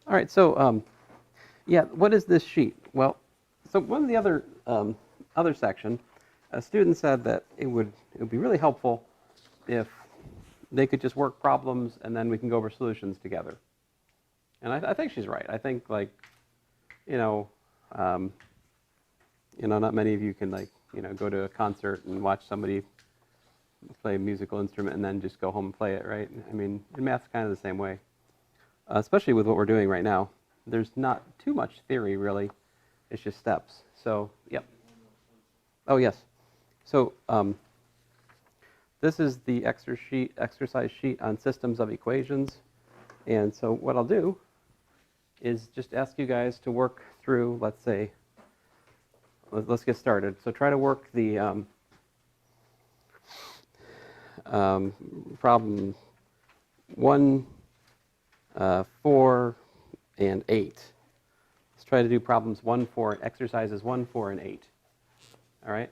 All right, so yeah, what is this sheet? Well, so one of the other section, a student said that it would be really helpful if they could just work problems and then we can go over solutions together. And I think she's right. I think like, you know, um, not many of you can like, go to a concert and watch somebody play a musical instrument and then just go home and play it, right? I mean, in math's kind of the same way, especially with what we're doing right now. There's not too much theory, really. It's just steps. So, yep. Oh, yes. So, this is the exercise sheet on systems of equations. And so what I'll do is just ask you guys to work through, let's say, let's get started. So try to work the problem 1, 4, and 8. Let's try to do problems 1, 4, exercises 1, 4, and 8. All right?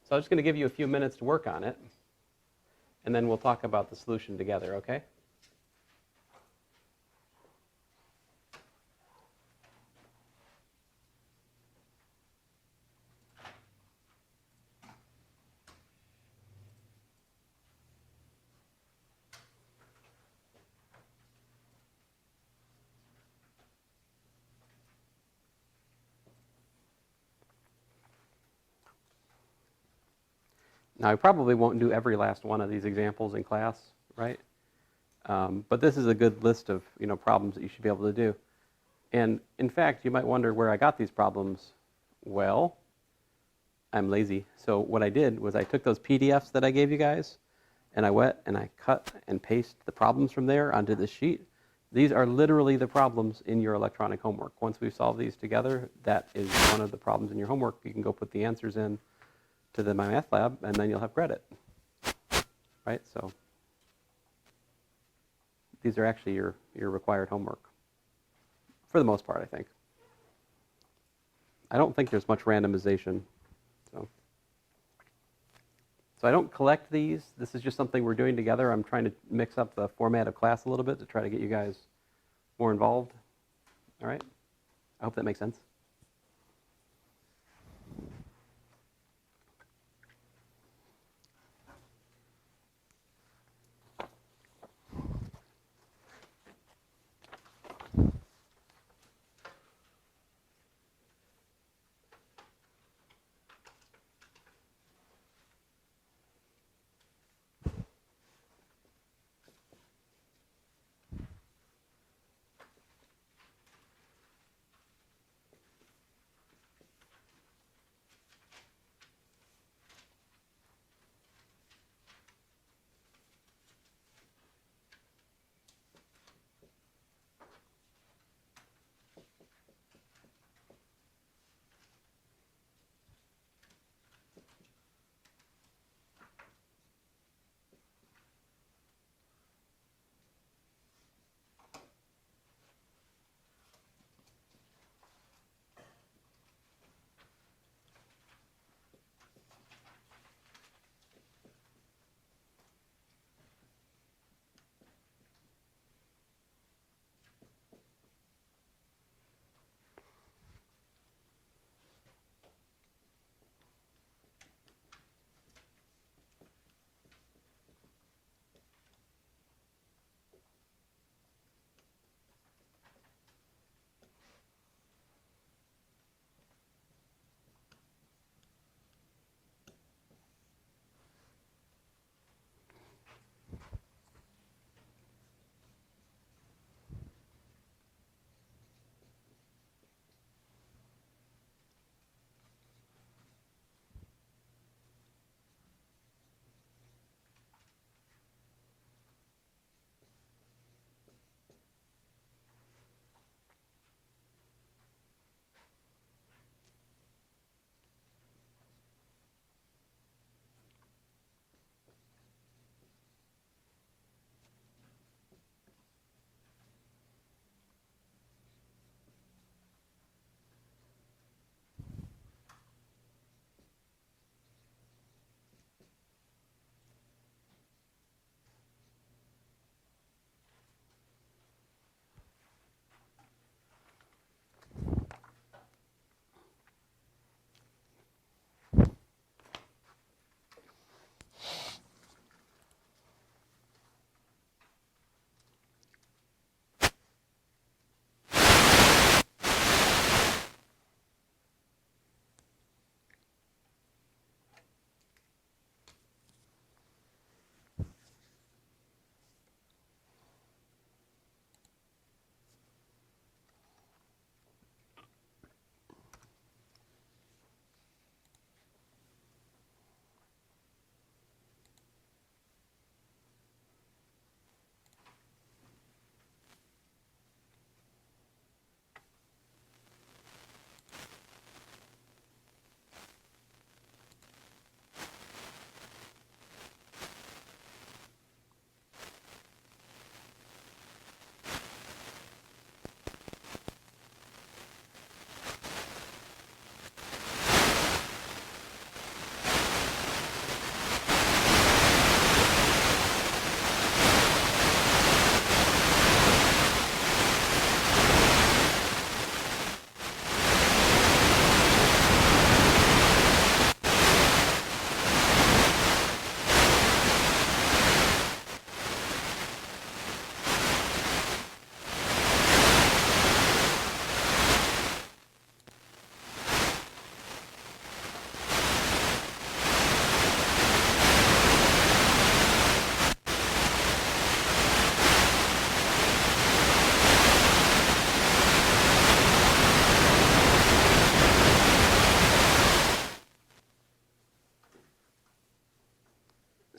So I'm just going to give you a few minutes to work on it, and then we'll talk about the solution together, okay? Now, I probably won't do every last one of these examples in class, right? But this is a good list of problems that you should be able to do. And in fact, you might wonder where I got these problems. Well, I'm lazy. So what I did was I took those PDFs that I gave you guys, and I went and I cut and pasted the problems from there onto this sheet. These are literally the problems in your electronic homework. Once we solve these together, that is one of the problems in your homework. You can go put the answers in to my math lab, and then you'll have credit, right? So these are actually your required homework, for the most part, I think. I don't think there's much randomization. So I don't collect these. This is just something we're doing together. I'm trying to mix up the format of class a little bit to try to get you guys more involved. All right? I hope that makes sense.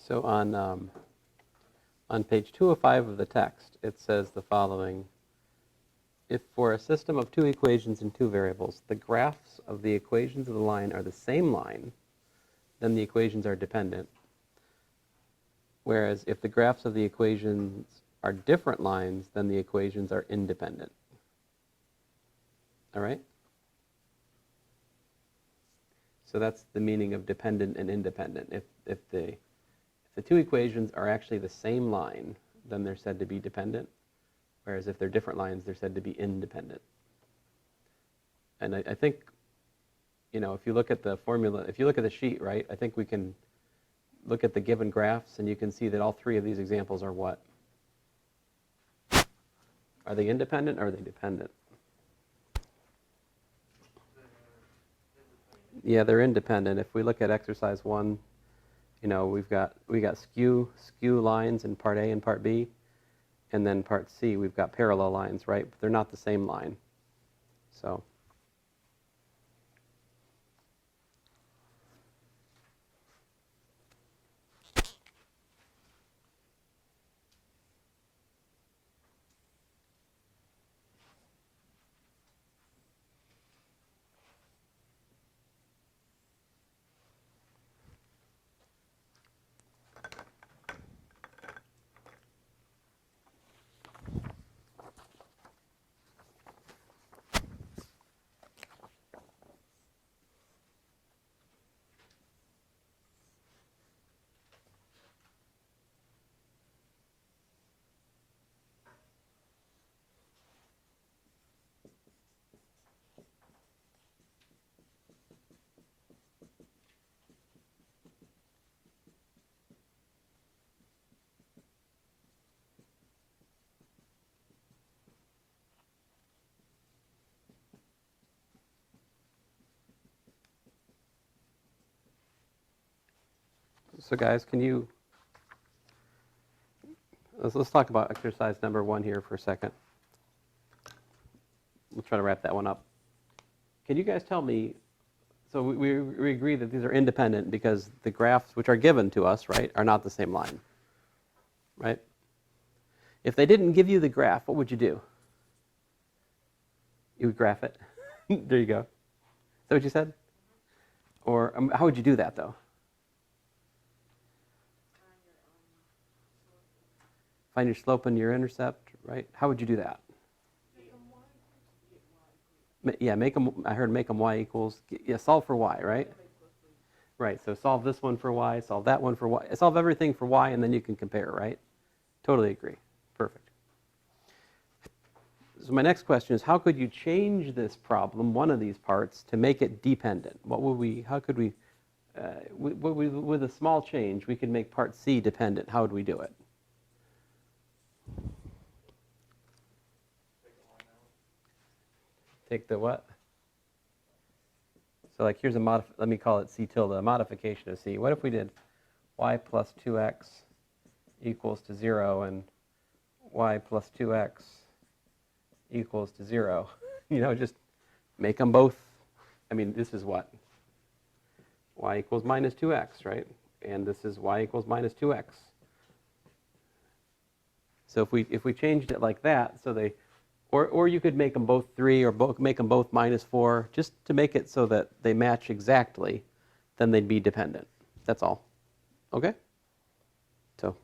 So on page 205 of the text, it says the following. If for a system of two equations and two variables, the graphs of the equations of the line are the same line, then the equations are dependent. Whereas if the graphs of the equations are different lines, then the equations are independent. All right? So that's the meaning of dependent and independent. If the two equations are actually the same line, then they're said to be dependent. Whereas if they're different lines, they're said to be independent. And I think, if you look at the formula, if you look at the sheet, right, I think we can look at the given graphs and you can see that all three of these examples are what? Are they independent or are they dependent? Yeah, they're independent. If we look at exercise 1, we got skew lines in part A and part B. And then part C, we've got parallel lines, right? But they're not the same line. So guys, let's talk about exercise number 1 here for a second. We'll try to wrap that one up. Can you guys tell me, so we agree that these are independent because the graphs which are given to us, right, are not the same line, right? If they didn't give you the graph, what would you do? You would graph it. There you go. Is that what you said? Or how would you do that, though? Find your slope and your intercept, right? How would you do that? Yeah, I heard make them y equals, solve for y, right? Right, so solve this one for y, solve that one for y, solve everything for y, and then you can compare, right? Totally agree. Perfect. So my next question is, how could you change this problem, one of these parts, to make it dependent? How could we, with a small change, we could make part C dependent. How would we do it? Take the what? So like here's let me call it C tilde, a modification of C. What if we did y plus 2x equals to 0 and y plus 2x equals to 0? Just make them both. I mean, this is what? Y equals minus 2x, right? And this is y equals minus 2x. So if we changed it like that, so they, or you could make them both 3 or make them both minus 4, just to make it so that they match exactly, then they'd be dependent. That's all. Okay? So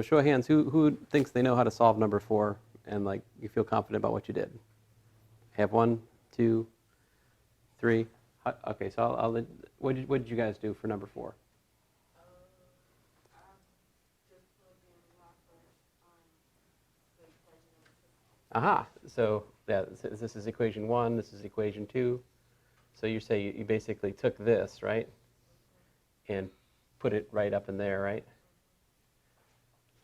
show of hands, who thinks they know how to solve number 4 and like you feel confident about what you did? I have 1, 2, 3. Okay, so what did you guys do for number 4? Aha, so yeah, this is equation 1, this is equation 2. So you say you basically took this, right, and put it right up in there, right?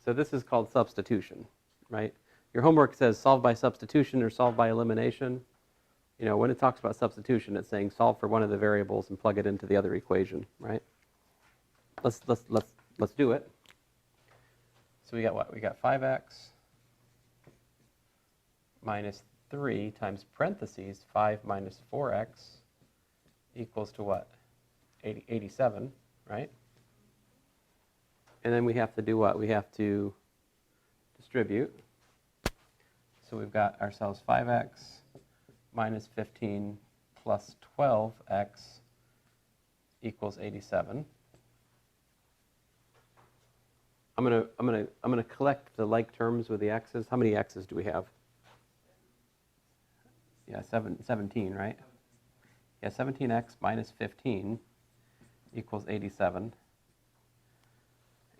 So this is called substitution, right? Your homework says solve by substitution or solve by elimination. When it talks about substitution, it's saying solve for one of the variables and plug it into the other equation, right? Let's do it. So we got what? We got 5x minus 3 times parentheses 5 minus 4x equals to what? 87, right? And then we have to do what? We have to distribute. So we've got ourselves 5x minus 15 plus 12x equals 87. I'm gonna collect the like terms with the x's. How many x's do we have? Yeah, 17, right? Yeah, 17x minus 15 equals 87.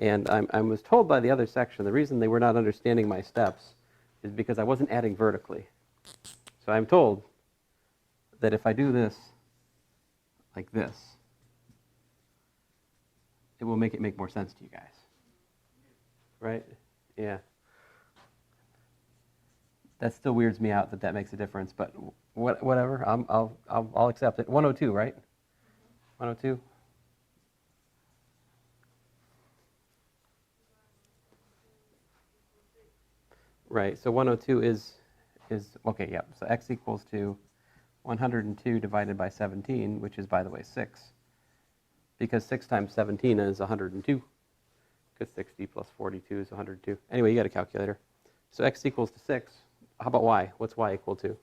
And I was told by the other section, the reason they were not understanding my steps is because I wasn't adding vertically. So I'm told that if I do this like this, it will make it make more sense to you guys. Right? Yeah. That still weirds me out that makes a difference, but whatever. I'll accept it. 102, right? 102. Right. So 102 is okay. Yeah. So x equals to 102 divided by 17, which is, by the way, 6. Because 6 times 17 is 102. Because 60 plus 42 is 102. Anyway, you got a calculator. So x equals to 6. How about y? What's y equal to?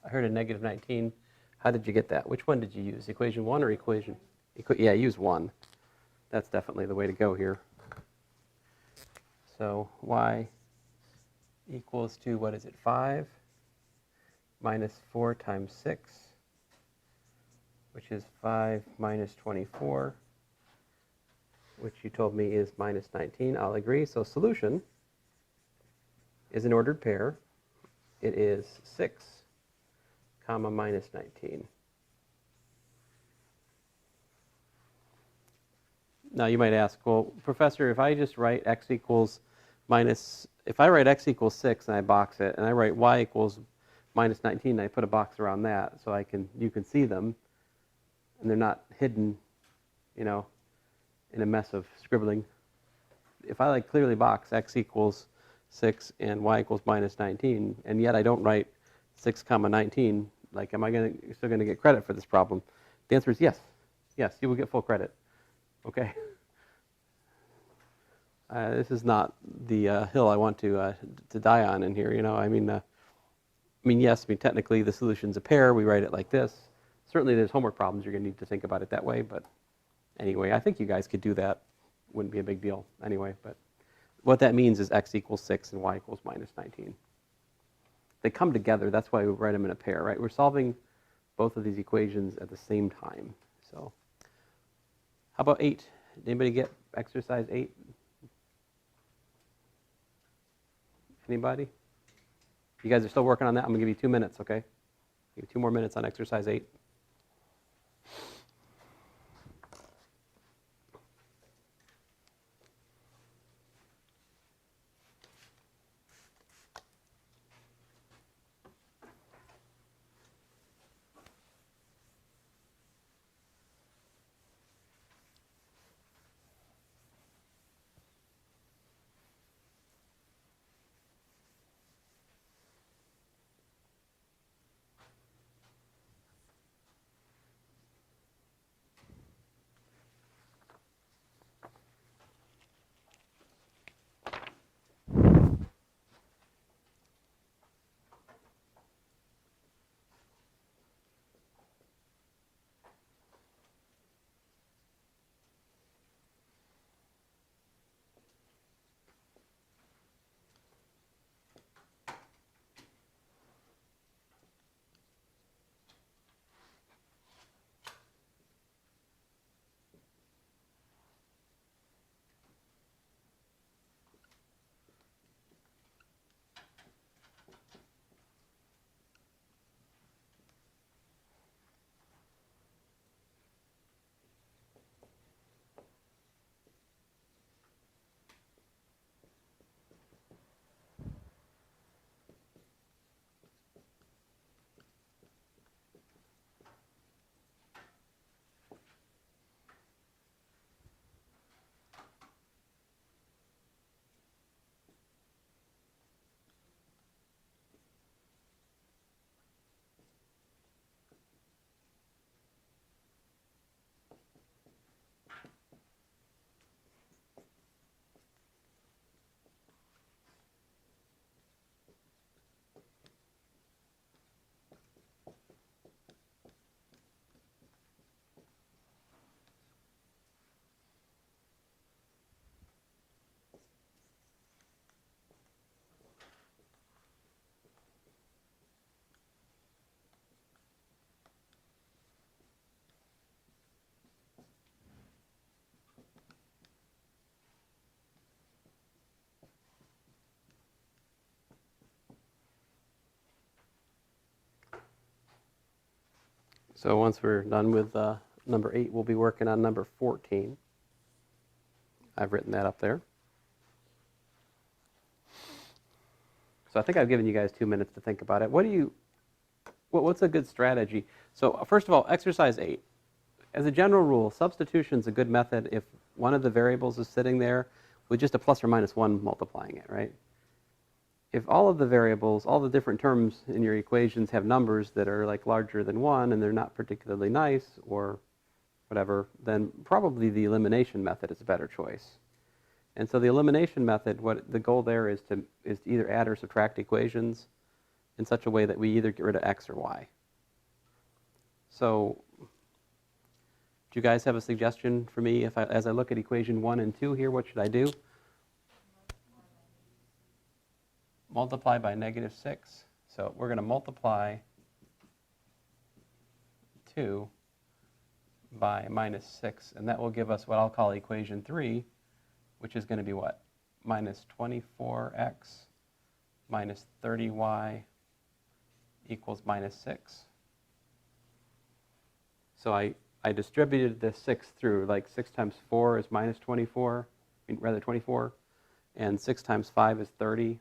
I heard a negative 19. How did you get that? Which one did you use? Equation 1 or equation? Yeah, use 1. That's definitely the way to go here. So y equals to, what is it, 5 minus 4 times 6, which is 5 minus 24, which you told me is minus 19. I'll agree. So solution is an ordered pair. It is 6 comma minus 19. Now you might ask, well, Professor, if I just write x equals minus, if I write x equals 6 and I box it, and I write y equals minus 19, and I put a box around that so you can see them, and they're not hidden, in a mess of scribbling. If I clearly box x equals 6 and y equals minus 19, and yet I don't write 6 comma 19, am I still going to get credit for this problem? The answer is yes. Yes, you will get full credit. Okay. This is not the hill I want to die on in here. Yes. Technically the solution's a pair. We write it like this. Certainly, there's homework problems. You're going to need to think about it that way. But anyway, I think you guys could do that. Wouldn't be a big deal anyway. But what that means is x equals 6 and y equals minus 19. They come together. That's why we write them in a pair, right? We're solving both of these equations at the same time. So, how about 8? Did anybody get exercise 8? Anybody? You guys are still working on that? I'm going to give you 2 minutes, okay? Give you 2 more minutes on exercise 8. So once we're done with number 8, we'll be working on number 14. I've written that up there. So I think I've given you guys 2 minutes to think about it. What's a good strategy? So first of all, exercise 8. As a general rule, substitution is a good method if one of the variables is sitting there with just a plus or minus 1 multiplying it, right? If all of the variables, all the different terms in your equations have numbers that are like larger than 1 and they're not particularly nice or whatever, then probably the elimination method is a better choice. And so the elimination method, what the goal there is to either add or subtract equations in such a way that we either get rid of x or y. So do you guys have a suggestion for me as I look at equation 1 and 2 here, what should I do? Multiply by -6. So we're going to multiply 2 by -6, and that will give us what I'll call equation 3, which is going to be what? Minus 24x minus 30y equals -6. So I distributed the 6 through, like 6 times 4 is minus 24, rather 24, and 6 times 5 is 30.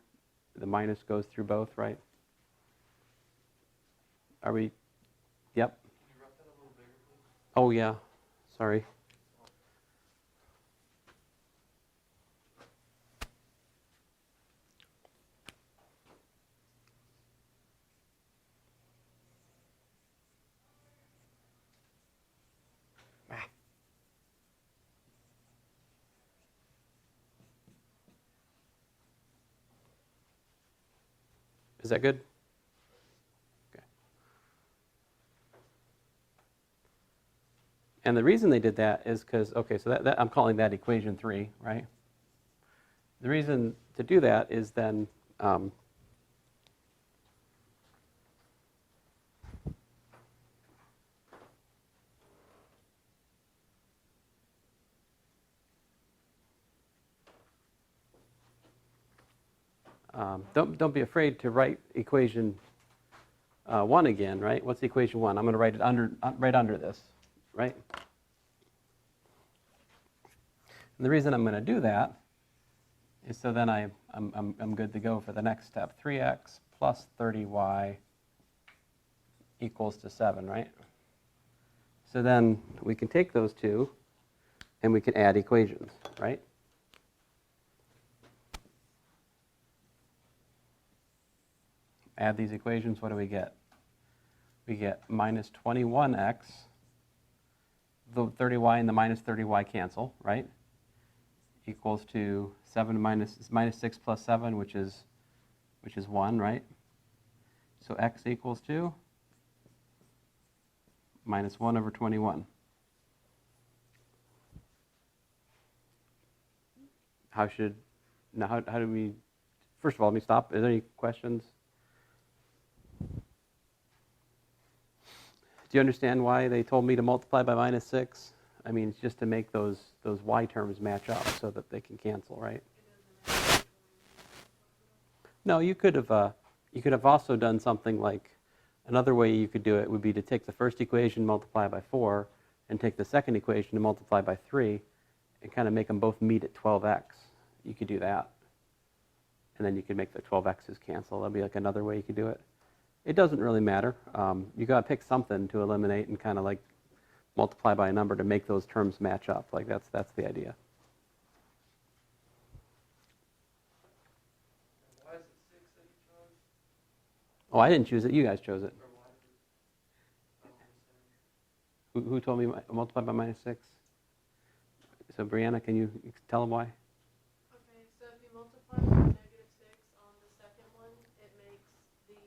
The minus goes through both, right? Are we? Yep. Can you write that a little bigger, please? Oh, yeah. Sorry. Is that good? Okay. And the reason they did that is because, okay, so that I'm calling that equation 3, right? The reason to do that is then don't be afraid to write equation 1 again, right? What's equation 1? I'm going to write it right under this, right? And the reason I'm going to do that is so then I'm good to go for the next step. 3x plus 30y equals to 7, right? So then we can take those two and we can add equations, right? Add these equations, what do we get? We get minus 21x. The 30y and the minus 30y cancel, right? Equals to 7 minus 6 plus 7, which is 1, right? So x equals to minus 1 over 21. How do we, first of all, let me stop. Is there any questions? Do you understand why they told me to multiply by -6? I mean, it's just to make those y terms match up so that they can cancel, right? No, you could have also done something like, another way you could do it would be to take the first equation, multiply by 4, and take the second equation and multiply by 3, and kind of make them both meet at 12x. You could do that. And then you could make the 12x's cancel. That'd be like another way you could do it. It doesn't really matter. You got to pick something to eliminate and kind of like multiply by a number to make those terms match up. Like that's the idea. Why is it 6 that you chose? Oh, I didn't choose it. You guys chose it. Or why did I don't understand. Who told me multiply by -6? So Brianna, can you tell them why? Okay, so if you multiply by -6 on the second one, it makes the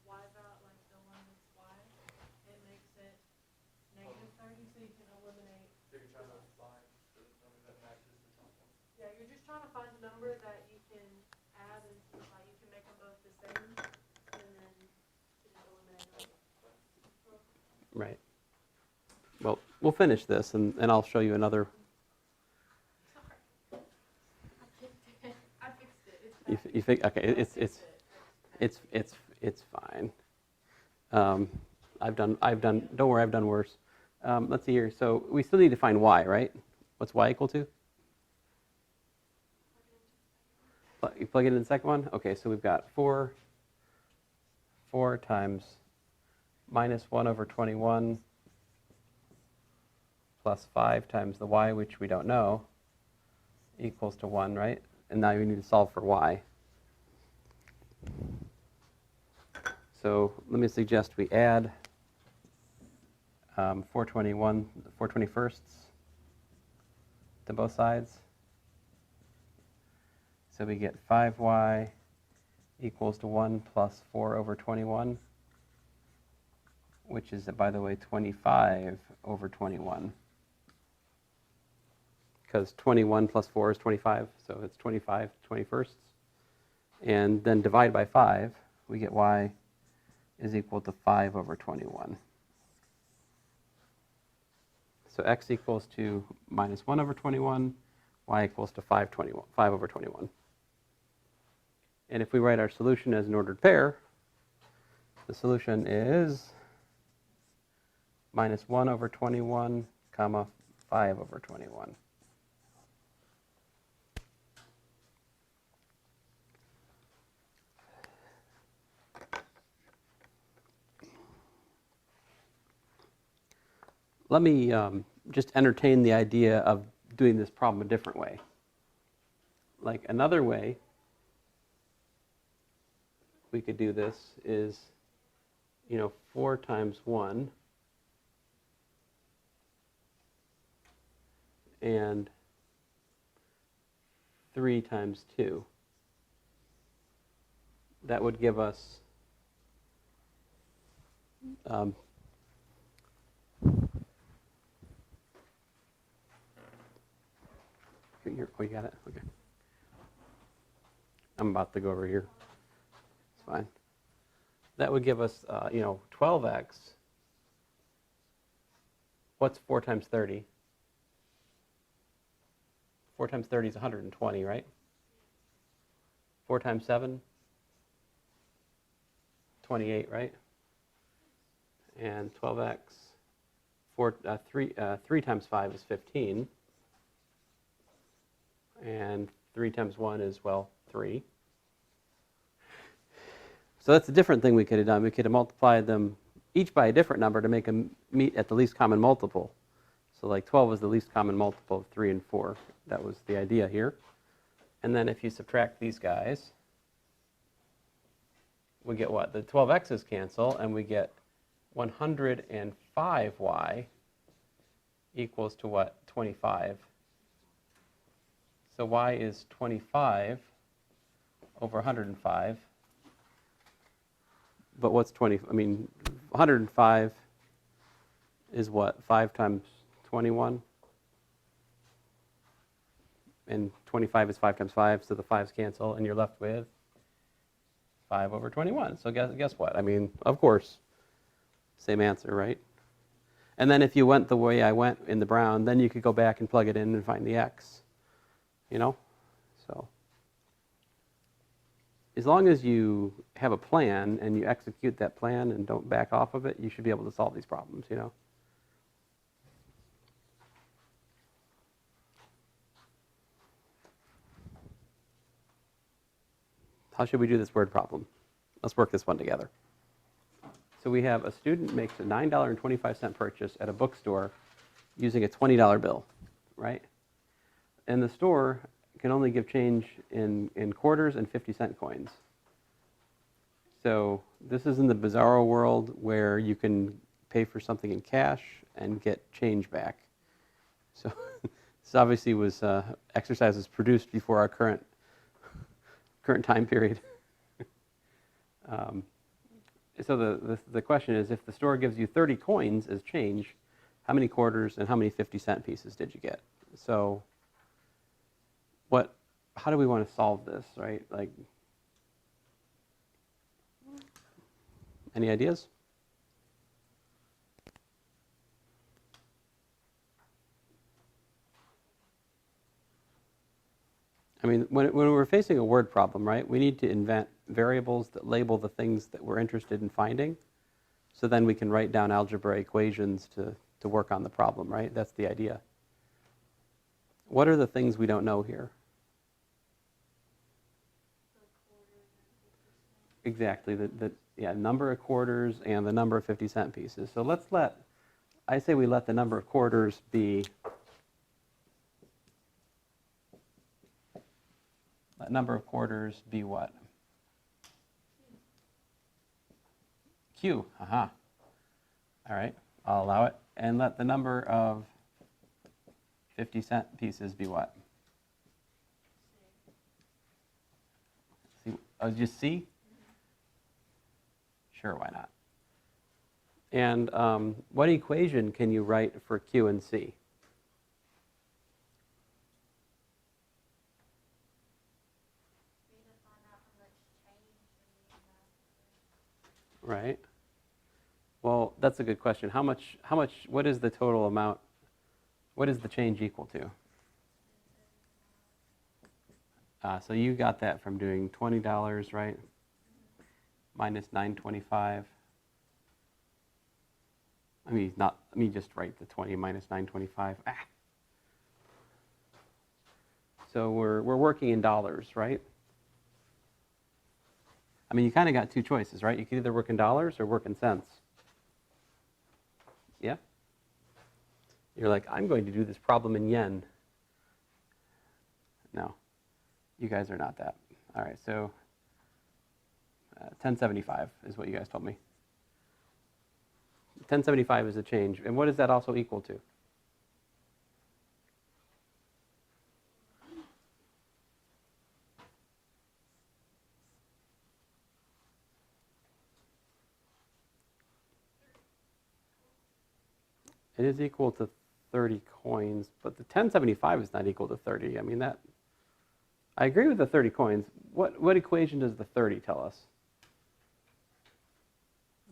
y value, like the one that's y, it makes it -30, so you can eliminate. So you're trying to find the number that matches the top one. Yeah, you're just trying to find a number that you can add and like you can make them both the same, and then you can eliminate them. Right. Well, we'll finish this, and I'll show you another. Sorry. I fixed it. It's You think? Okay, I fixed it. it's fine. Don't worry, I've done worse. Let's see here. So we still need to find y, right? What's y equal to? You plug it in the second one? Okay, so we've got 4 times minus 1 over 21 plus 5 times the y, which we don't know, equals to 1, right? And now we need to solve for y. So let me suggest we add 421sts to both sides. So we get 5y equals to 1 plus 4 over 21, which is, by the way, 25 over 21. Because 21 plus 4 is 25, so it's 25 21sts. And then divide by 5, we get y is equal to 5 over 21. So x equals to minus 1 over 21, y equals to 5 over 21. And if we write our solution as an ordered pair, the solution is minus 1 over 21, comma, 5 over 21. Let me just entertain the idea of doing this problem a different way. Like another way we could do this is, 4 times 1 and 3 times 2. That would give us you got it? Okay. I'm about to go over here. It's fine. That would give us, 12x. What's 4 times 30? 4 times 30 is 120, right? 4 times 7? 28, right? And 12x, 3 times 5 is 15. And 3 times 1 is, 3. So that's a different thing we could have done. We could have multiplied them each by a different number to make them meet at the least common multiple. So like 12 was the least common multiple of 3 and 4. That was the idea here. And then if you subtract these guys, we get what? The 12x's cancel, and we get 105y equals to what? 25. So y is 25 over 105. But what's 105 is what? 5 times 21? And 25 is 5 times 5, so the 5's cancel, and you're left with 5 over 21. So guess what? Of course, same answer, right? And then if you went the way I went in the brown, then you could go back and plug it in and find the x. So as long as you have a plan and you execute that plan and don't back off of it, you should be able to solve these problems, How should we do this word problem? Let's work this one together. So we have a student makes a $9.25 purchase at a bookstore using a $20 bill, right? And the store can only give change in quarters and 50-cent coins. So this is in the bizarro world where you can pay for something in cash and get change back. So this obviously was exercises produced before our current time period. So the question is, if the store gives you 30 coins as change, how many quarters and how many 50-cent pieces did you get? So how do we want to solve this, right? Like, any ideas? When we're facing a word problem, right, we need to invent variables that label the things that we're interested in finding. So then we can write down algebra equations to work on the problem, right? That's the idea. What are the things we don't know here? Exactly, yeah, number of quarters and the number of 50-cent pieces. So I say we let the number of quarters be, let number of quarters be what? Q, aha. All right, I'll allow it. And let the number of 50-cent pieces be what? C. Oh, just C? Sure, why not? And what equation can you write for Q and C? Right. Well, that's a good question. What is the total amount? What is the change equal to? So you got that from doing $20, right? Minus $9.25. Let me just write the 20 minus 9.25. So we're working in dollars, right? I mean, you kind of got two choices, right? You can either work in dollars or work in cents. Yeah? You're like, I'm going to do this problem in yen. No, you guys are not that. All right, so 1075 is what you guys told me. 1075 is a change. And what is that also equal to? It is equal to 30 coins, but the 1075 is not equal to 30. I mean, I agree with the 30 coins. What equation does the 30 tell us?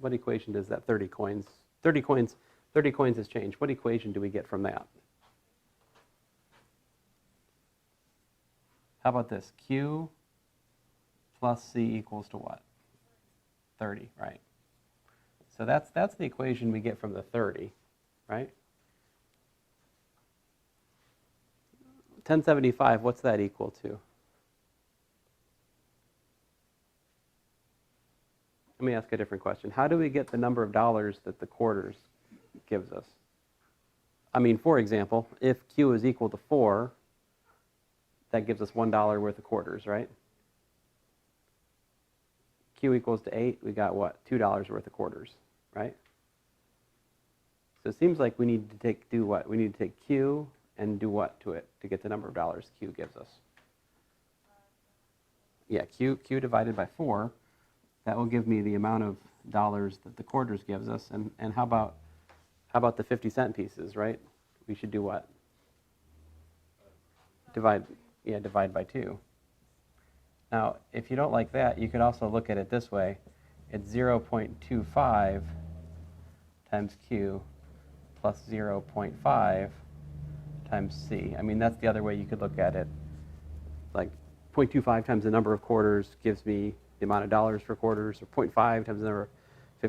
What equation does that 30 coins has changed. What equation do we get from that? How about this? Q plus C equals to what? 30, right? So that's the equation we get from the 30, right? 1075, what's that equal to? Let me ask a different question. How do we get the number of dollars that the quarters gives us? I mean, for example, if Q is equal to 4, that gives us $1 worth of quarters, right? Q equals to 8, we got what? $2 worth of quarters, right? So it seems like we need to do what? We need to take Q and do what to it to get the number of dollars Q gives us? Yeah, Q divided by 4. That will give me the amount of dollars that the quarters gives us. And how about the 50-cent pieces, right? We should do what? Divide by 2. Now, if you don't like that, you could also look at it this way. It's 0.25 times Q plus 0.5 times C. I mean, that's the other way you could look at it. Like 0.25 times the number of quarters gives me the amount of dollars for quarters, or 0.5 times the number of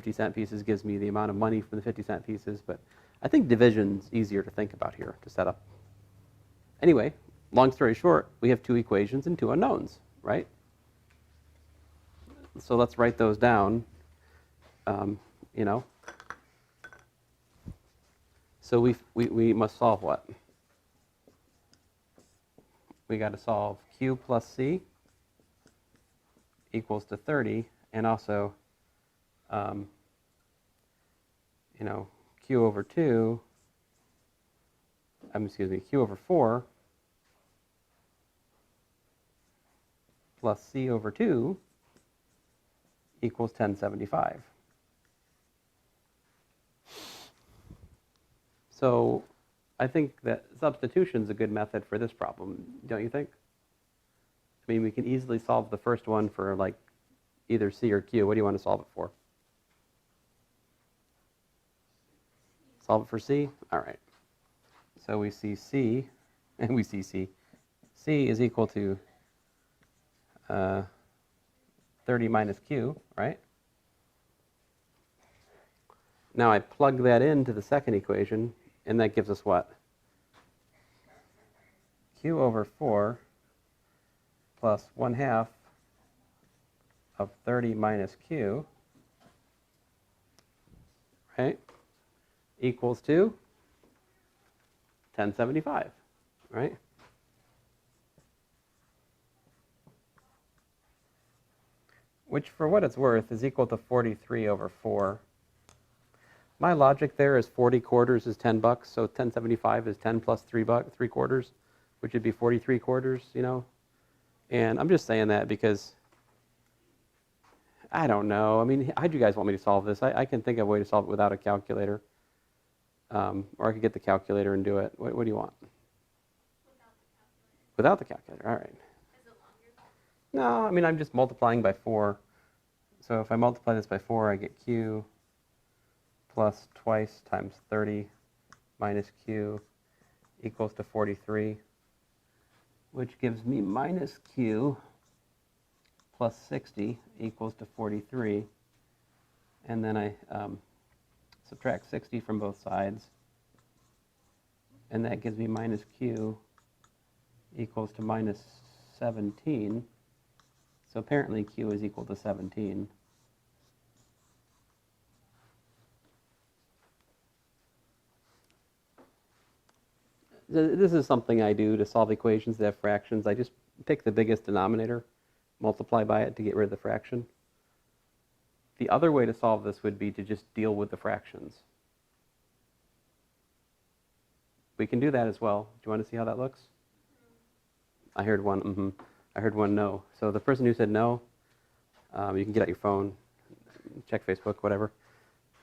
50-cent pieces gives me the amount of money from the 50-cent pieces. But I think division's easier to think about here to set up. Anyway, long story short, we have 2 equations and 2 unknowns, right? So let's write those down, So we must solve what? We got to solve Q plus C equals to 30, and also, Q over 2, Q over 4 plus C over 2 equals 1075. So I think that substitution is a good method for this problem, don't you think? I mean, we can easily solve the first one for like either C or Q. What do you want to solve it for? Solve it for C? All right. So we see C, and we see C. C is equal to 30 minus Q, right? Now I plug that into the second equation, and that gives us what? Q over 4 plus 1/2 of 30 minus Q, right, equals to 1075, right? Which, for what it's worth, is equal to 43 over 4. My logic there is 40 quarters is $10, so 1075 is 10 plus 3 quarters, which would be 43 quarters, you know? And I'm just saying that because, I don't know. I mean, how do you guys want me to solve this? I can think of a way to solve it without a calculator. Or I could get the calculator and do it. What do you want? Without the calculator, all right. Is it longer? No, I mean, I'm just multiplying by 4. So if I multiply this by 4, I get Q plus twice times 30 minus Q equals to 43, which gives me minus Q plus 60 equals to 43. And then I subtract 60 from both sides. And that gives me minus Q equals to minus 17. So apparently Q is equal to 17. This is something I do to solve equations that have fractions. I just pick the biggest denominator, multiply by it to get rid of the fraction. The other way to solve this would be to just deal with the fractions. We can do that as well. Do you want to see how that looks? I heard one, mm-hmm. I heard one no. So the person who said no, you can get out your phone, check Facebook, whatever.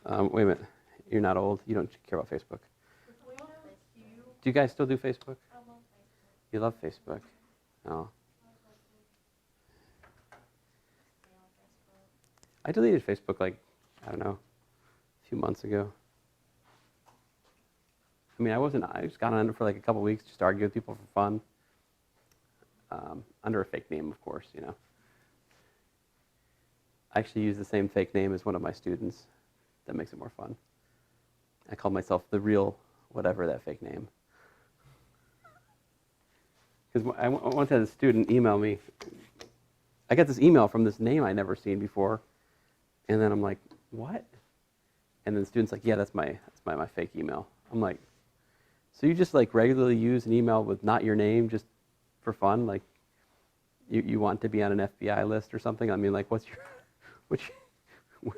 Wait a minute. You're not old. You don't care about Facebook. We don't have Q. Do you guys still do Facebook? I love Facebook. You love Facebook. Oh. I deleted Facebook like, I don't know, a few months ago. I mean, I just got on it for like a couple weeks just to argue with people for fun. Under a fake name, of course, you know. I actually use the same fake name as one of my students. That makes it more fun. I call myself the real whatever that fake name. Because I once had a student email me. I got this email from this name I'd never seen before. And then I'm like, what? And then the student's like, yeah, that's my fake email. I'm like, so you just like regularly use an email with not your name just for fun? Like you want to be on an FBI list or something? I mean, like, what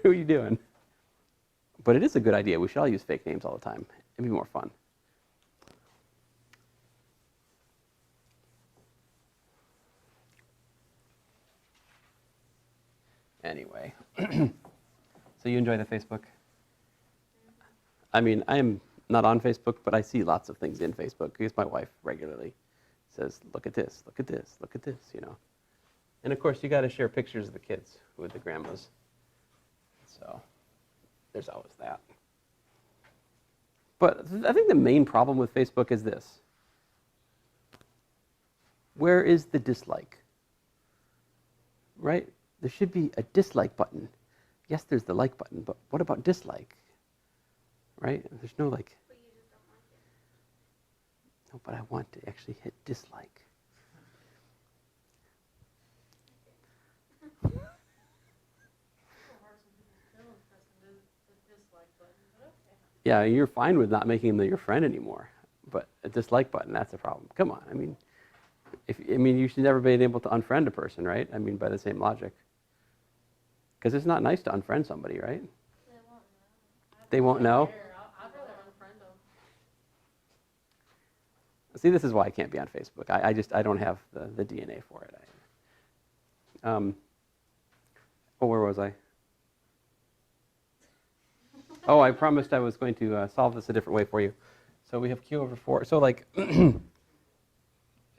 are you doing? But it is a good idea. We should all use fake names all the time. It'd be more fun. Anyway, so you enjoy the Facebook? I mean, I'm not on Facebook, but I see lots of things in Facebook because my wife regularly says, look at this, look at this, look at this, you know. And of course, you got to share pictures of the kids with the grandmas. So there's always that. But I think the main problem with Facebook is this. Where is the dislike? Right? There should be a dislike button. Yes, there's the like button, but what about dislike? Right? There's no like. But you just don't like it. No, but I want to actually hit dislike. Yeah, you're fine with not making them your friend anymore, but a dislike button, that's a problem. Come on, I mean, you should never be able to unfriend a person, right? I mean, by the same logic. Because it's not nice to unfriend somebody, right? They won't know. They won't know? I'd rather unfriend them. See, this is why I can't be on Facebook. I don't have the DNA for it. Where was I? Oh, I promised I was going to solve this a different way for you. So we have Q over 4. So like,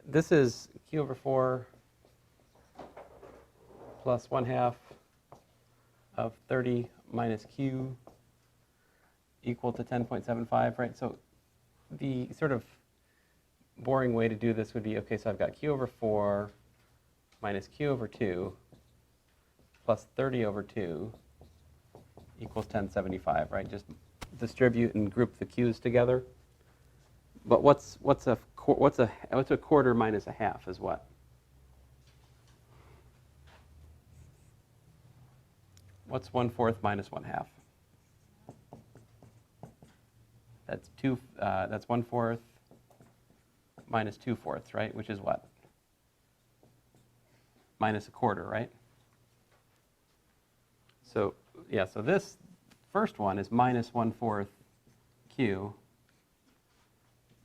this is Q over 4 plus 1/2 of 30 minus Q equal to 10.75, right? So the sort of boring way to do this would be, okay, so I've got Q over 4 minus Q over 2 plus 30 over 2 equals 1075, right? Just distribute and group the q's together. But what's a quarter minus a half is what? What's 1/4 minus 1/2? That's 1/4 minus 2/4, right? Which is what? Minus a quarter, right? So yeah, so this first one is minus 1/4 q,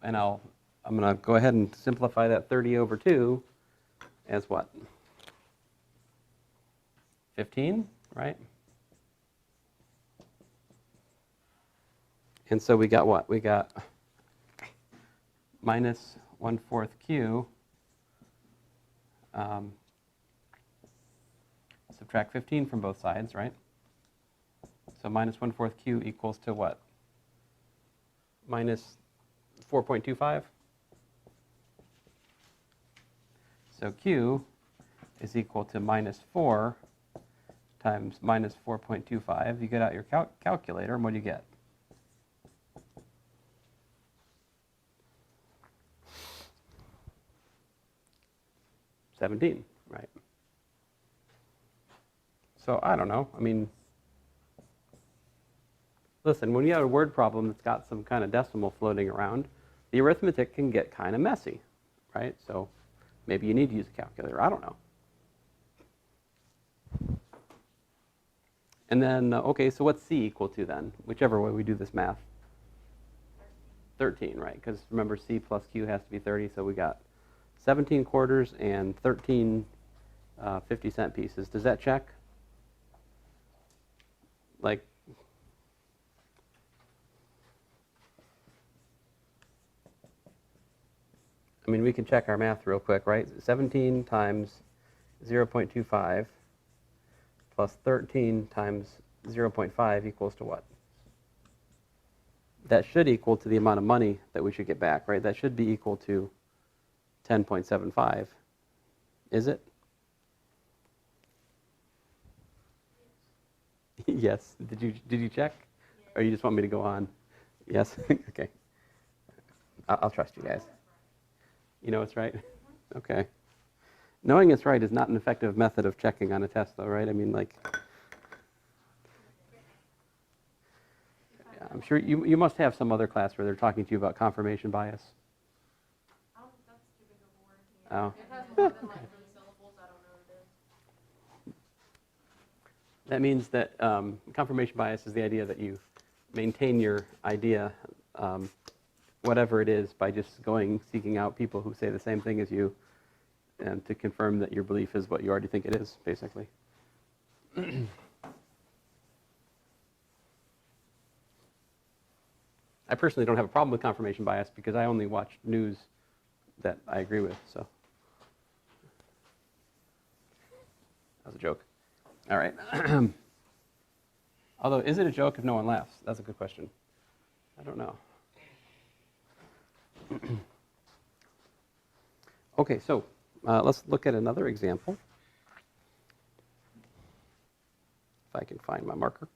and I'm going to go ahead and simplify that 30 over 2 as what? 15, right? And so we got what? We got minus 1/4 q, subtract 15 from both sides, right? So minus 1/4 q equals to what? Minus 4.25. So q is equal to minus 4 times minus 4.25. You get out your calculator, and what do you get? $17, right? So I don't know. I mean, listen, when you have a word problem that's got some kind of decimal floating around, the arithmetic can get kind of messy, right? So maybe you need to use a calculator. I don't know. And then, okay, so what's c equal to then? Whichever way we do this math. 13, right? Because remember, c plus q has to be 30, so we got 17 quarters and 13 50-cent pieces. Does that check? Like, I mean, we can check our math real quick, right? 17 times 0.25 plus 13 times 0.5 equals to what? That should equal to the amount of money that we should get back, right? That should be equal to 10.75. Is it? Yes. Did you check? Yes. Or you just want me to go on? Yes? Okay. I'll trust you guys. You know it's right? Okay. Knowing it's right is not an effective method of checking on a test, though, right? I mean, like, yeah, I'm sure you must have some other class where they're talking to you about confirmation bias. Oh, that's too big of a word. Oh. It has more than like 3 syllables. I don't know what it is. That means that confirmation bias is the idea that you maintain your idea, whatever it is, by just seeking out people who say the same thing as you, and to confirm that your belief is what you already think it is, basically. I personally don't have a problem with confirmation bias because I only watch news that I agree with, so. That was a joke. All right. Although, is it a joke if no one laughs? That's a good question. I don't know. Okay, so let's look at another example. If I can find my marker.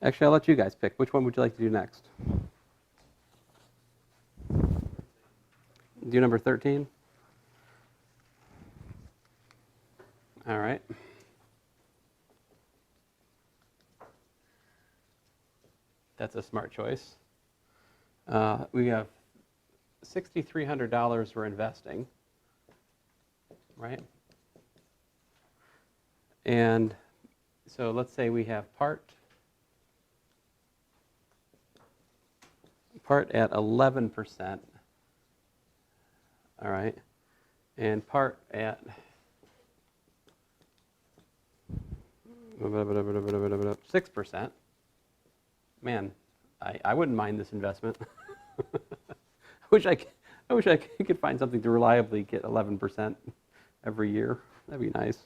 Actually, I'll let you guys pick. Which one would you like to do next? Do number 13? All right. That's a smart choice. We have $6,300 we're investing, right? And so let's say we have part at 11%, all right, and part at 6%. Man, I wouldn't mind this investment. I wish I could find something to reliably get 11% every year. That'd be nice.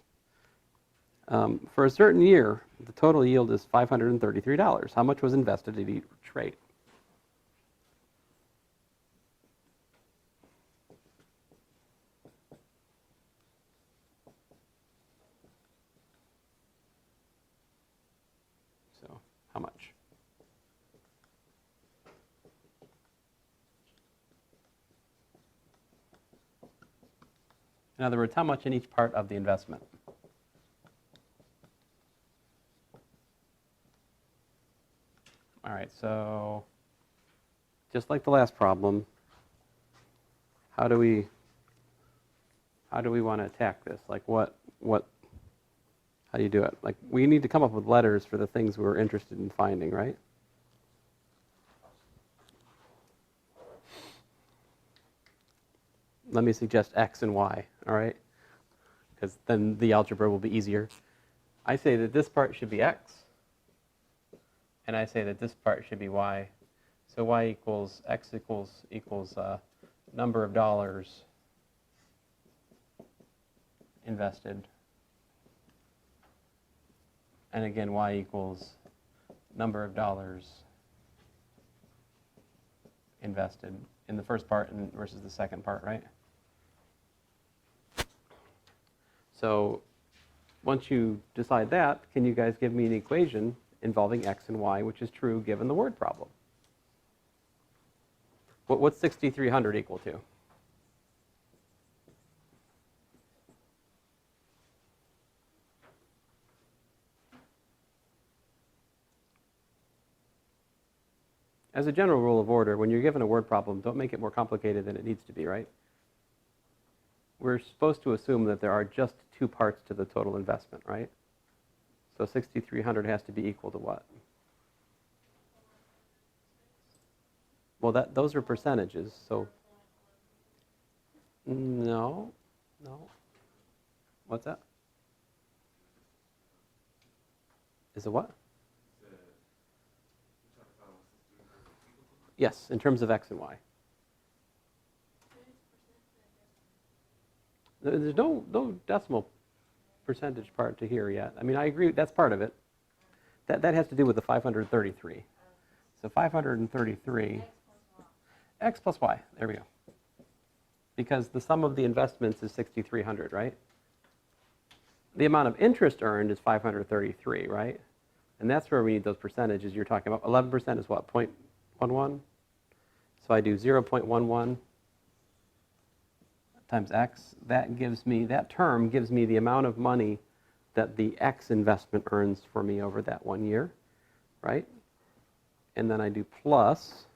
For a certain year, the total yield is $533. How much was invested at each rate? So How much? In other words, how much in each part of the investment? All right, so just like the last problem, how do we want to attack this? Like how do you do it? Like, we need to come up with letters for the things we're interested in finding, right? Let me suggest X and Y, all right? Because then the algebra will be easier. I say that this part should be X, and I say that this part should be Y. So Y equals X equals number of dollars invested. And again, Y equals number of dollars invested in the first part versus the second part, right? So once you decide that, can you guys give me an equation involving X and Y, which is true given the word problem? What's 6,300 equal to? As a general rule of order, when you're given a word problem, don't make it more complicated than it needs to be, right? We're supposed to assume that there are just two parts to the total investment, right? So 6,300 has to be equal to what? Well, those are percentages, so no. What's that? Is it what? Yes, in terms of X and Y. There's no decimal percentage part to here yet. I mean, I agree, that's part of it. That has to do with the 533. So 533, X plus Y, there we go. Because the sum of the investments is 6,300, right? The amount of interest earned is 533, right? And that's where we need those percentages you're talking about. 11% is what, 0.11? So I do 0.11 times X. That term gives me the amount of money that the X investment earns for me over that 1 year, right? And then I do plus,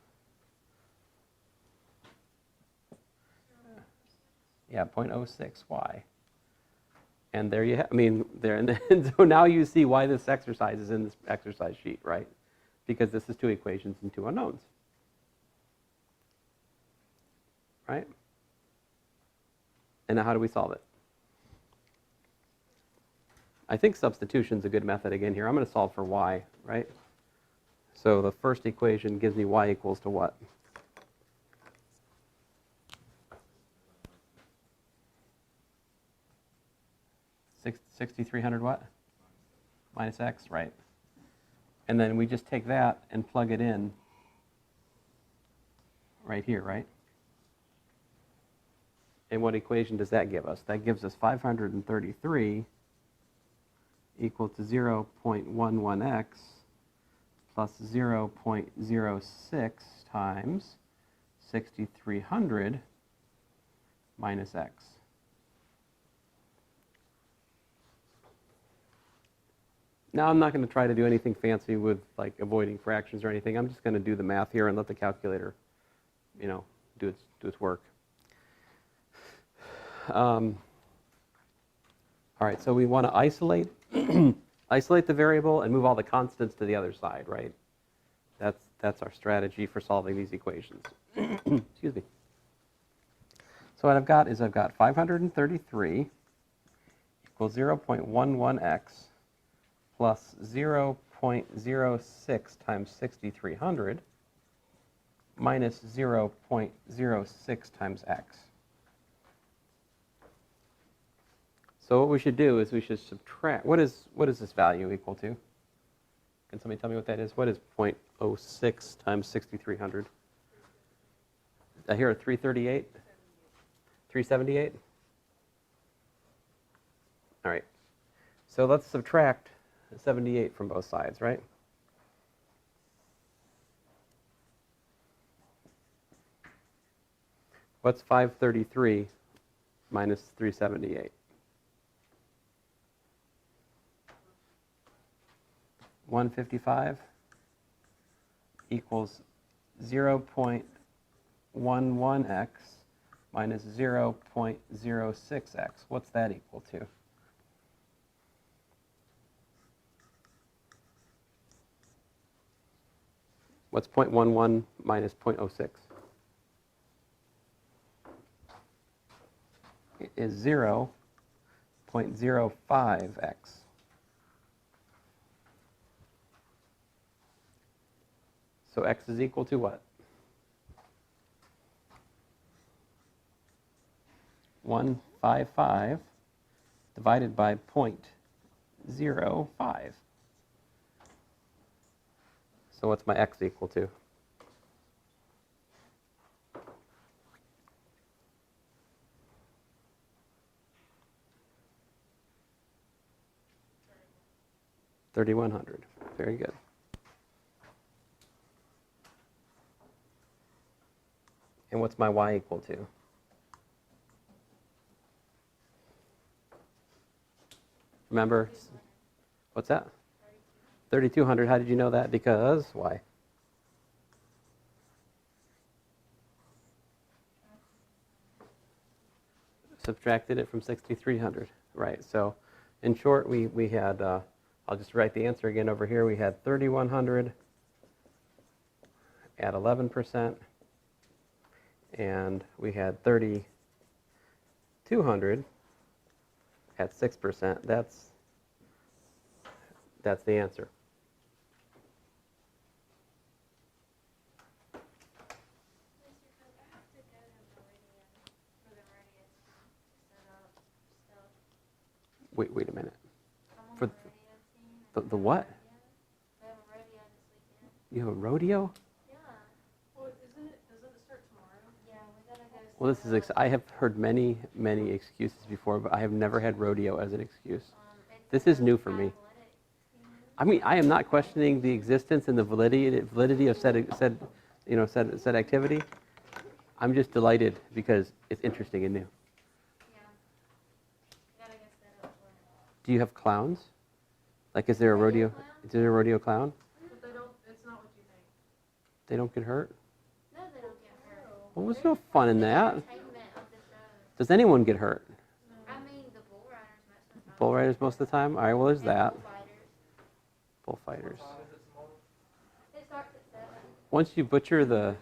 yeah, 0.06Y. And there you have, I mean, there, and then, so now you see why this exercise is in this exercise sheet, right? Because this is two equations and two unknowns, right? And now how do we solve it? I think substitution's a good method again here. I'm going to solve for y, right? So the first equation gives me y equals to what? Six, 6,300 what? Minus x, right. And then we just take that and plug it in right here, right? And what equation does that give us? That gives us 533 equal to 0.11x plus 0.06 times 6,300 minus x. Now I'm not going to try to do anything fancy with like avoiding fractions or anything. I'm just going to do the math here and let the calculator, do its work. All right, so we want to isolate isolate the variable and move all the constants to the other side, right? That's our strategy for solving these equations. Excuse me. So what I've got 533 equals 0.11x plus 0.06 times 6,300 minus 0.06 times x. So what we should do is we should subtract. What is this value equal to? Can somebody tell me what that is? What is 0.06 times 6,300? I hear a 338? 378? All right. So let's subtract 78 from both sides, right? What's 533 minus 378? 155 equals 0.11x minus 0.06x. What's that equal to? What's 0.11 minus 0.06? It is 0.05x. So x is equal to what? 155 divided by 0.05. So what's my x equal to? $3,100. Very good. And what's my y equal to? Remember? What's that? 3,200. How did you know that? Because why? Subtracted it from 6,300. Right. So in short, we had, I'll just write the answer again over here. We had 3,100 at 11%. And we had 3,200 at 6%. That's the answer. Mr. Cook, I have to go to Meridian for the Meridian team to set up stuff. Wait a minute. I'm on For the Meridian team. The what? We have a rodeo this weekend. You have a rodeo? Yeah. Well, doesn't it start tomorrow? Yeah, we gotta go. Well, this is. I have heard many excuses before, but I have never had rodeo as an excuse. This is new for me. I mean, I am not questioning the existence and the validity of said activity. I'm just delighted because it's interesting and new. Yeah. Gotta go set up for it. Do you have clowns? Like, is there a Rodeo rodeo? clown? Is there a rodeo clown? But they don't, it's not what you think. They don't get hurt? No, they don't get hurt. Well, there's no fun in that. Entertainment of the show. Does anyone get hurt? I mean, the bull riders most of the time. Bull riders most of the time? All right, well, there's And that. bullfighters. Bullfighters. It starts at 7. Once you butcher the,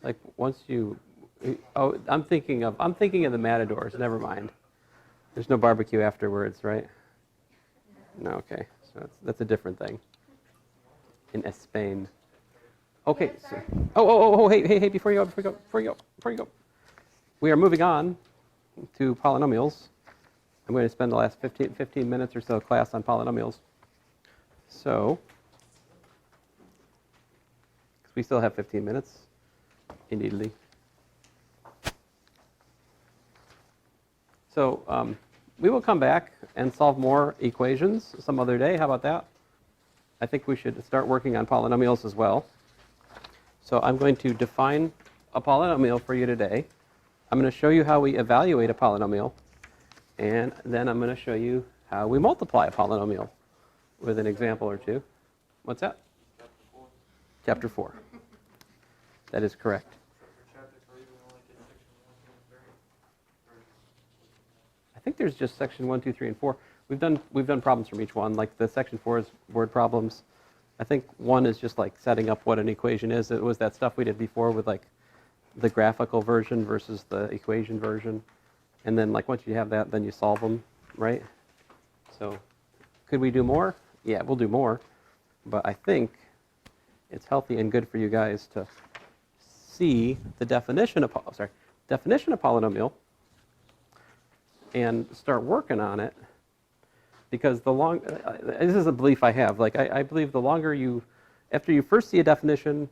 like, once you, oh, I'm thinking of the matadors. Never mind. There's no barbecue afterwards, right? No, okay. So that's a different thing. In Spain. Okay. So, hey, before you go. We are moving on to polynomials. I'm going to spend the last 15 minutes or so class on polynomials. So, we still have 15 minutes, indeedly. So, we will come back and solve more equations some other day. How about that? I think we should start working on polynomials as well. So I'm going to define a polynomial for you today. I'm going to show you how we evaluate a polynomial. And then I'm going to show you how we multiply a polynomial with an example or two. What's that? Chapter 4. That is correct. I think there's just section 1, 2, 3, and 4. We've done problems from each one. Like the section 4 is word problems. I think 1 is just like setting up what an equation is. It was that stuff we did before with like the graphical version versus the equation version. And then like once you have that, then you solve them, right? So could we do more? Yeah, we'll do more. But I think it's healthy and good for you guys to see the definition of polynomial and start working on it, because this is a belief I have. Like I believe the longer after you first see a definition,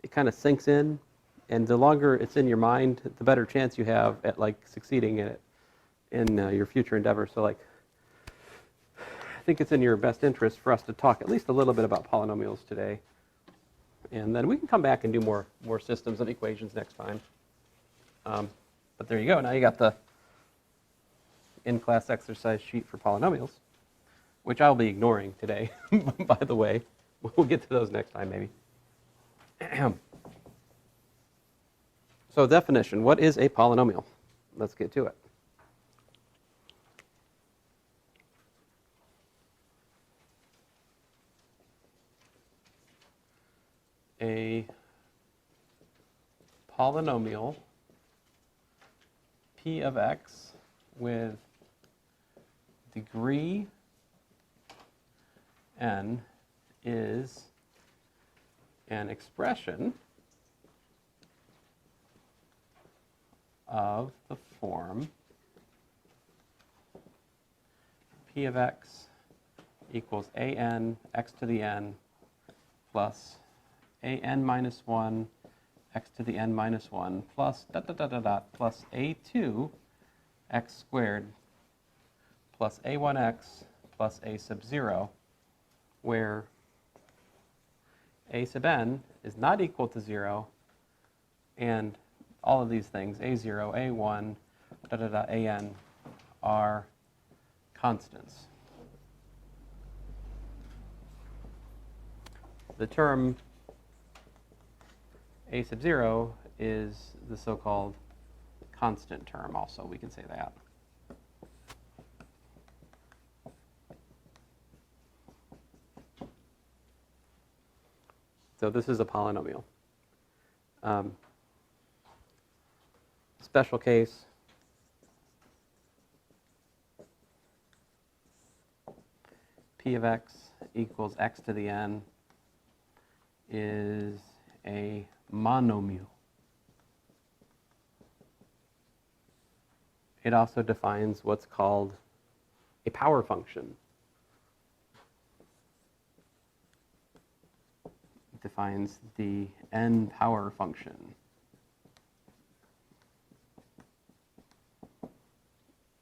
it kind of sinks in, and the longer it's in your mind, the better chance you have at like succeeding in it in your future endeavors. So like, I think it's in your best interest for us to talk at least a little bit about polynomials today, and then we can come back and do more systems and equations next time. But there you go. Now you got the in-class exercise sheet for polynomials, which I'll be ignoring today, by the way. We'll get to those next time, maybe. So definition, what is a polynomial? Let's get to it. A polynomial p of x with degree n is an expression of the form p of x equals an x to the n plus an minus 1 x to the n minus 1 plus dot dot dot dot dot plus a2 x squared plus a1x plus a sub 0, where a sub n is not equal to 0, and all of these things, a0, a1, dot dot dot, an, are constants. The term a sub 0 is the so-called constant term also, we can say that. So this is a polynomial. Special case, p of x equals x to the n is a monomial. It also defines what's called a power function. It defines the n power function.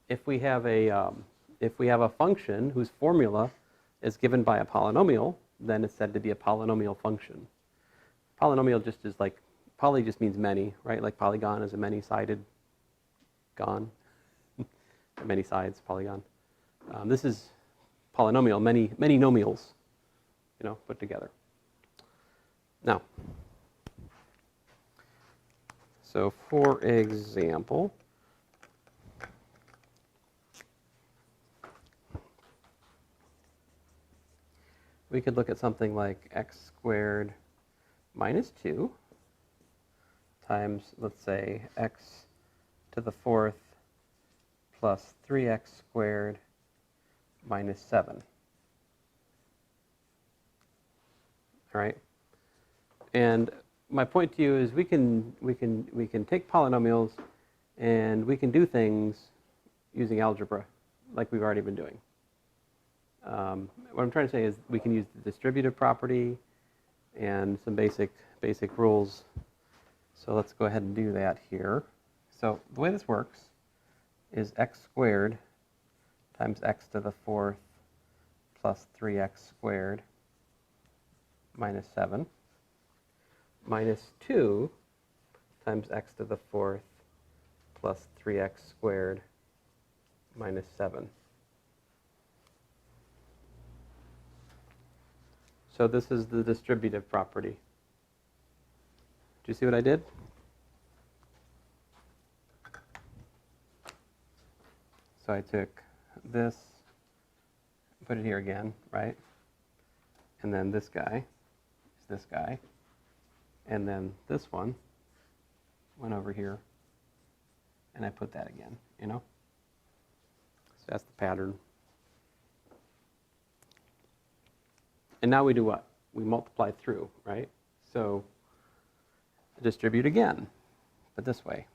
If we have a function whose formula is given by a polynomial, then it's said to be a polynomial function. Polynomial just is like, poly just means many, right? Like polygon is a many-sided gon, many sides, polygon. This is polynomial, many nomials, put together. Now, so for example, we could look at something like x squared minus 2 times, let's say, x to the 4th plus 3x squared minus 7. All right? And my point to you is we can take polynomials and we can do things using algebra like we've already been doing. What I'm trying to say is we can use the distributive property and some basic rules. So let's go ahead and do that here. So the way this works is x squared times x to the 4th plus 3x squared minus 7 minus 2 times x to the 4th plus 3x squared minus 7. So this is the distributive property. Do you see what I did? So I took this, put it here again, right? And then this guy is this guy. And then this one went over here. And I put that again, So that's the pattern. And now we do what? We multiply through, right? So distribute again, but this way.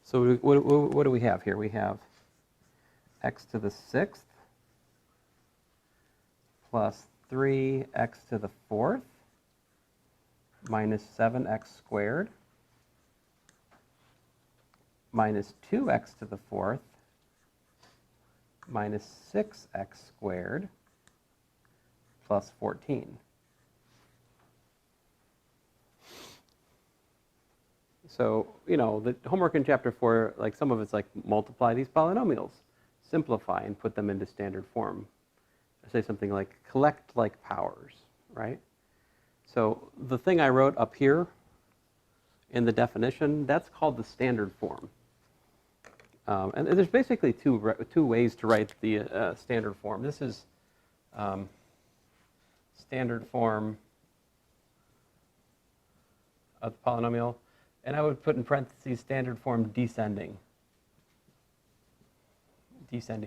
So what do we have here? We have x to the 6th plus 3x to the 4th minus 7x squared minus 2x to the 4th minus 6x squared plus 14. So, the homework in chapter 4, like some of it's like multiply these polynomials, simplify and put them into standard form. Say something like collect like powers, right? So the thing I wrote up here in the definition, that's called the standard form. And there's basically two ways to write the standard form. This is standard form of the polynomial. And I would put in parentheses standard form descending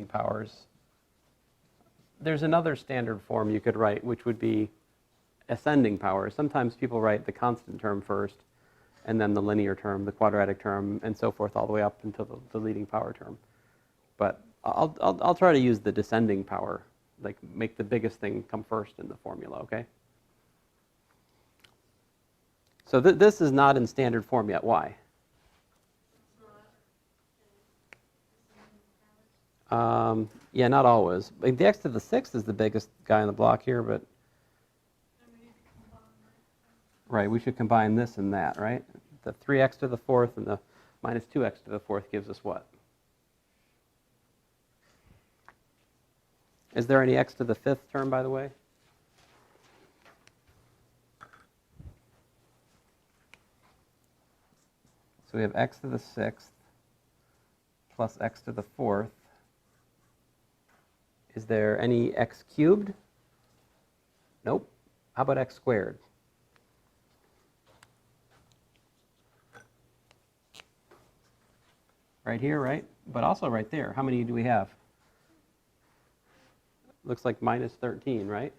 powers. There's another standard form you could write, which would be ascending powers. Sometimes people write the constant term first, and then the linear term, the quadratic term, and so forth, all the way up until the leading power term. But I'll try to use the descending power, like make the biggest thing come first in the formula, okay? So this is not in standard form yet. Why? Yeah, not always. Like the x to the 6th is the biggest guy on the block here, but right, we should combine this and that, right? The 3x to the 4th and the minus 2x to the 4th gives us what? Is there any x to the 5th term, by the way? So we have x to the 6th plus x to the 4th. Is there any x cubed? Nope. How about x squared? Right here, right? But also right there. How many do we have? Looks like minus 13, right?